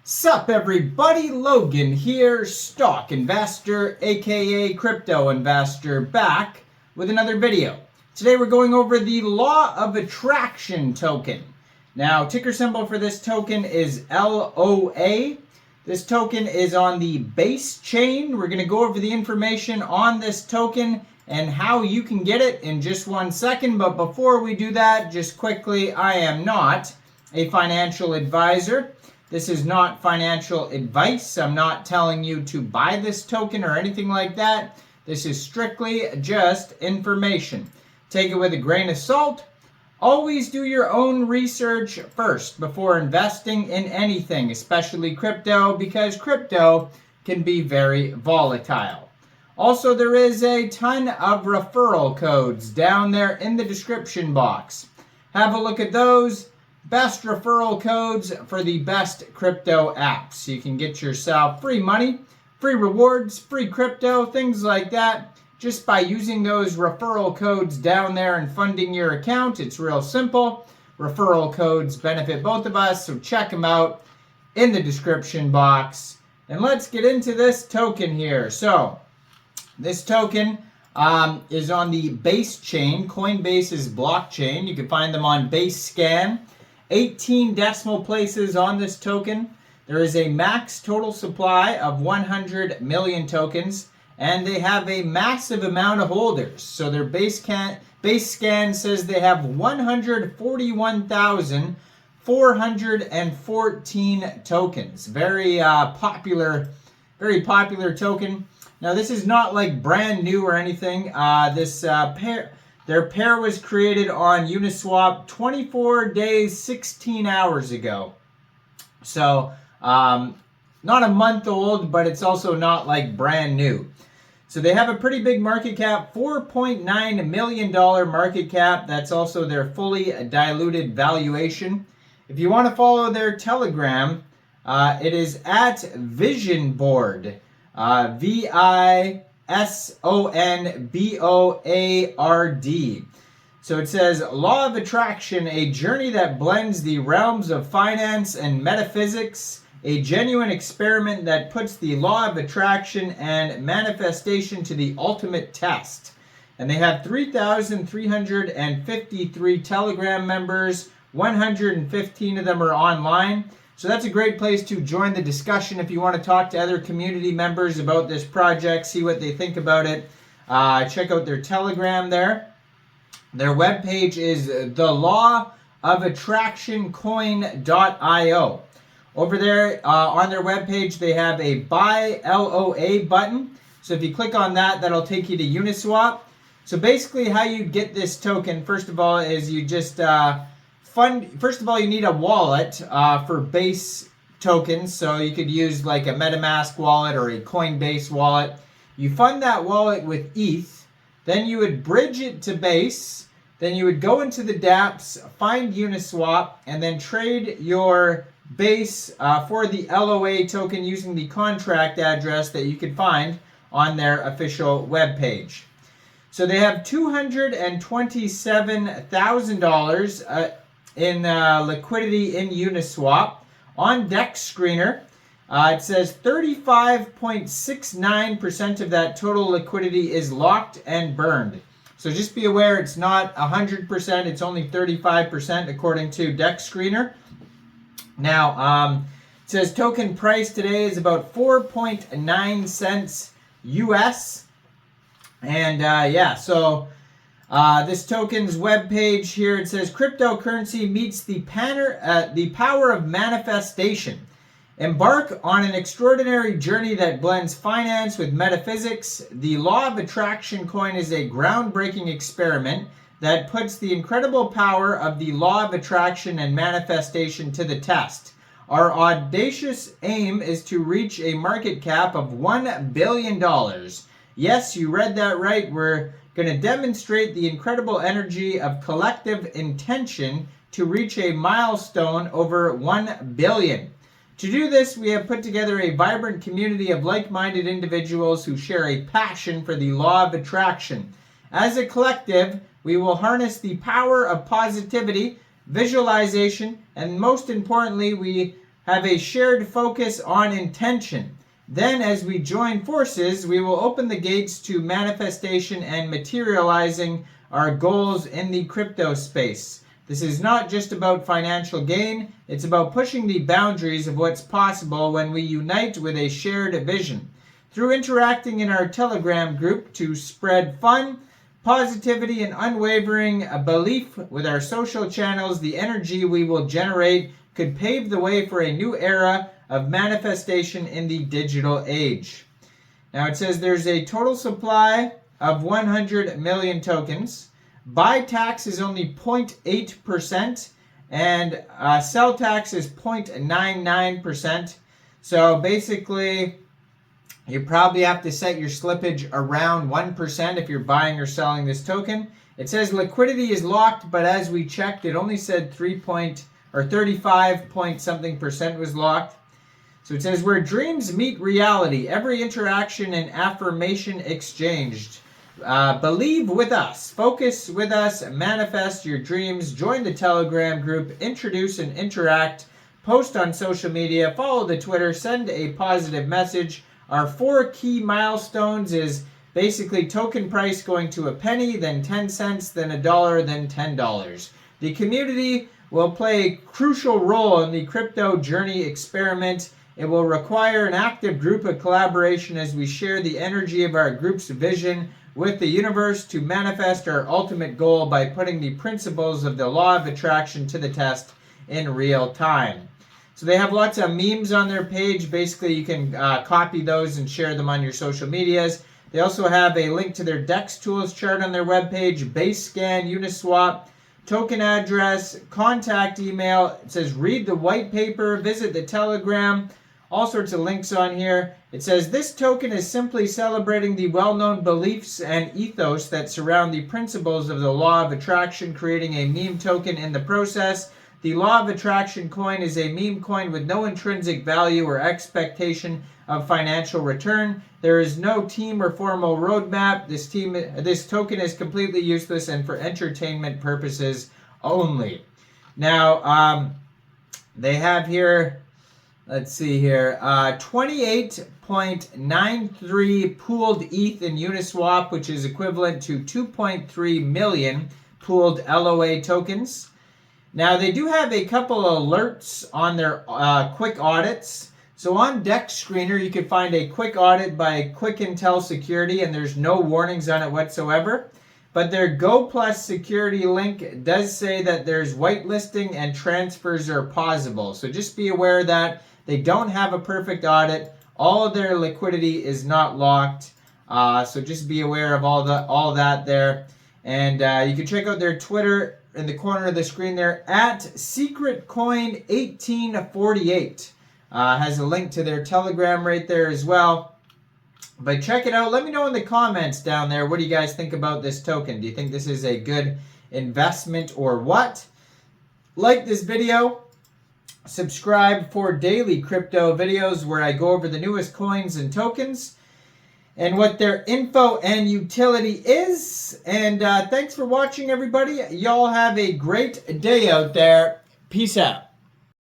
Sup everybody, Logan here, stock investor aka crypto investor, back with another video. Today we're going over the Law of Attraction token. Now ticker symbol for this token is LOA. This token is on the Basechain. We're going to go over the information on this token and how you can get it in just 1 second. But before we do that, just quickly, I am not a financial advisor. This is not financial advice. I'm not telling you to buy this token or anything like that. This is strictly just information. Take it with a grain of salt. Always do your own research first before investing in anything, especially crypto, because crypto can be very volatile. Also, there is a ton of referral codes down there in the description box. Have a look at those. Best referral codes for the best crypto apps. You can get yourself free money, free rewards, free crypto, things like that, just by using those referral codes down there and funding your account. It's real simple. Referral codes benefit both of us, so check them out in the description box. And let's get into this token here. So, this token is on the Basechain, Coinbase's blockchain. You can find them on Basescan. 18 decimal places on this token. There is a max total supply of 100 million tokens, and they have a massive amount of holders. So their Basescan says they have 141,414 tokens. Very popular token. Now this is not like brand new or anything. Their pair was created on Uniswap 24 days, 16 hours ago. So, not a month old, but it's also not like brand new. So they have a pretty big market cap, $4.9 million market cap. That's also their fully diluted valuation. If you want to follow their Telegram, it is at Vision Board, VISONBOARD. So it says, Law of Attraction, a journey that blends the realms of finance and metaphysics, a genuine experiment that puts the law of attraction and manifestation to the ultimate test. And they have 3,353 Telegram members, 115 of them are online. So that's a great place to join the discussion if you want to talk to other community members about this project, see what they think about it. Check out their Telegram there. Their webpage is theLawOfAttractionCoin.io. Over there on their webpage, they have a Buy LOA button. So if you click on that, that'll take you to Uniswap. So basically how you get this token, first of all, is you just... First of all, you need a wallet for base tokens. So you could use like a MetaMask wallet or a Coinbase wallet. You fund that wallet with ETH. Then you would bridge it to base. Then you would go into the dApps, find Uniswap, and then trade your base for the LOA token using the contract address that you can find on their official webpage. So they have $227,000 in liquidity in Uniswap. On Dex Screener, it says 35.69% of that total liquidity is locked and burned. So just be aware it's not 100%, it's only 35% according to Dex Screener. Now, it says token price today is about 4.9 cents US. And yeah, so... this token's webpage here, it says cryptocurrency meets the power of manifestation. Embark on an extraordinary journey that blends finance with metaphysics. The Law of Attraction coin is a groundbreaking experiment that puts the incredible power of the Law of Attraction and manifestation to the test. Our audacious aim is to reach a market cap of $1 billion. Yes, you read that right. We're going to demonstrate the incredible energy of collective intention to reach a milestone over 1 billion. To do this, we have put together a vibrant community of like-minded individuals who share a passion for the law of attraction. As a collective, we will harness the power of positivity, visualization, and most importantly, we have a shared focus on intention. Then, as we join forces, we will open the gates to manifestation and materializing our goals in the crypto space. This is not just about financial gain, it's about pushing the boundaries of what's possible when we unite with a shared vision. Through interacting in our Telegram group to spread fun, positivity, and unwavering belief with our social channels, the energy we will generate could pave the way for a new era of manifestation in the digital age. Now it says there's a total supply of 100 million tokens. Buy tax is only 0.8% and sell tax is 0.99%. So basically, you probably have to set your slippage around 1% if you're buying or selling this token. It says liquidity is locked, but as we checked, it only said 35 point something percent was locked. So it says where dreams meet reality, every interaction and affirmation exchanged. Believe with us, focus with us, manifest your dreams, join the Telegram group, introduce and interact, post on social media, follow the Twitter, send a positive message. Our 4 key milestones is basically token price going to a penny, then 10 cents, then $1, then $10. The community will play a crucial role in the crypto journey experiment. It will require an active group of collaboration as we share the energy of our group's vision with the universe to manifest our ultimate goal by putting the principles of the law of attraction to the test in real time. So they have lots of memes on their page. Basically, you can copy those and share them on your social medias. They also have a link to their DEX tools chart on their webpage, Basechain, Uniswap, token address, contact email. It says read the white paper, visit the Telegram, all sorts of links on here. It says this token is simply celebrating the well-known beliefs and ethos that surround the principles of the law of attraction, creating a meme token in the process. The law of attraction coin is a meme coin with no intrinsic value or expectation of financial return. There is no team or formal roadmap. This token is completely useless and for entertainment purposes only. Now, they have here, let's see here, 28.93 pooled ETH in Uniswap, which is equivalent to 2.3 million pooled LOA tokens. Now, they do have a couple alerts on their quick audits. So on DEX Screener, you can find a quick audit by Quick Intel Security, and there's no warnings on it whatsoever. But their Go Plus security link does say that there's whitelisting and transfers are possible. So just be aware that they don't have a perfect audit. All of their liquidity is not locked. So just be aware of all that there. And you can check out their Twitter in the corner of the screen there at SecretCoin1848. Has a link to their Telegram right there as well. But check it out. Let me know in the comments down there, what do you guys think about this token? Do you think this is a good investment or what? Like this video. Subscribe for daily crypto videos where I go over the newest coins and tokens and what their info and utility is. And thanks for watching, everybody. Y'all have a great day out there. Peace out.